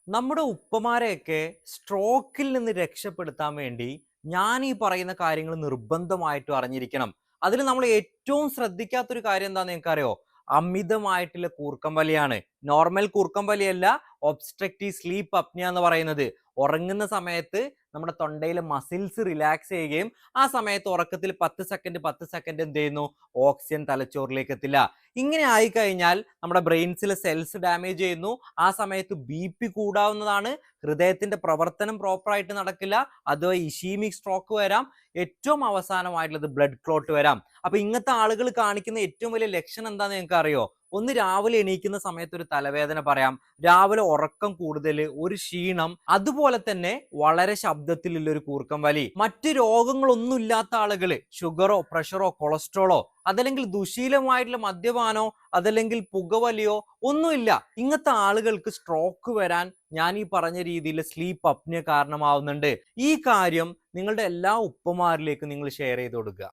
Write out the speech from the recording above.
നമ്മുടെ ഉപ്പമാരെയൊക്കെ സ്ട്രോക്കിൽ നിന്ന് രക്ഷപ്പെടുത്താൻ വേണ്ടി ഞാൻ ഈ പറയുന്ന കാര്യങ്ങൾ നിർബന്ധമായിട്ടും അറിഞ്ഞിരിക്കണം. അതിൽ നമ്മൾ ഏറ്റവും ശ്രദ്ധിക്കാത്തൊരു കാര്യം എന്താണെന്ന് നിങ്ങൾക്കറിയോ? അമിതമായിട്ടുള്ള കൂർക്കം വലിയാണ്. നോർമൽ കൂർക്കം വലിയല്ല, ഒബ്സ്ട്രക്റ്റീവ് സ്ലീപ്പ് അപ്നിയ എന്ന് പറയുന്നത്. ഉറങ്ങുന്ന സമയത്ത് നമ്മുടെ തൊണ്ടയിലെ മസിൽസ് റിലാക്സ് ചെയ്യുകയും ആ സമയത്ത് ഉറക്കത്തിൽ 10 സെക്കൻഡ് എന്ത് ചെയ്യുന്നു? ഓക്സിജൻ തലച്ചോറിലേക്ക് എത്തില്ല. ഇങ്ങനെ ആയിക്കഴിഞ്ഞാൽ നമ്മുടെ ബ്രെയിൻസിലെ സെൽസ് ഡാമേജ് ചെയ്യുന്നു. ആ സമയത്ത് ബി കൂടാവുന്നതാണ്, ഹൃദയത്തിന്റെ പ്രവർത്തനം പ്രോപ്പറായിട്ട് നടക്കില്ല, അഥവാ ഇഷീമിക് സ്ട്രോക്ക് വരാം, ഏറ്റവും അവസാനമായിട്ടുള്ളത് ബ്ലഡ് ക്ലോട്ട് വരാം. അപ്പൊ ഇങ്ങനത്തെ ആളുകൾ കാണിക്കുന്ന ഏറ്റവും വലിയ ലക്ഷണം എന്താണെന്ന് നിങ്ങൾക്ക് അറിയോ? ഒന്ന്, രാവിലെ എണീക്കുന്ന സമയത്ത് ഒരു തലവേദന പറയാം, രാവിലെ ഉറക്കം കൂടുതൽ, ഒരു ക്ഷീണം, അതുപോലെ തന്നെ വളരെ ശബ്ദത്തിലുള്ള ഒരു കൂർക്കം വലി. മറ്റ് രോഗങ്ങളൊന്നും ഇല്ലാത്ത ആളുകൾ, ഷുഗറോ പ്രഷറോ കൊളസ്ട്രോളോ അതല്ലെങ്കിൽ ദുശീലമായിട്ടുള്ള മദ്യപാനോ അതല്ലെങ്കിൽ പുകവലിയോ ഒന്നുമില്ല, ഇങ്ങനത്തെ ആളുകൾക്ക് സ്ട്രോക്ക് വരാൻ ഞാൻ ഈ പറഞ്ഞ രീതിയിൽ സ്ലീപ്പ് അപ്നിയ കാരണമാവുന്നുണ്ട്. ഈ കാര്യം നിങ്ങളുടെ എല്ലാ ഉപ്പമാരിലേക്ക് നിങ്ങൾ ഷെയർ ചെയ്ത് കൊടുക്കുക.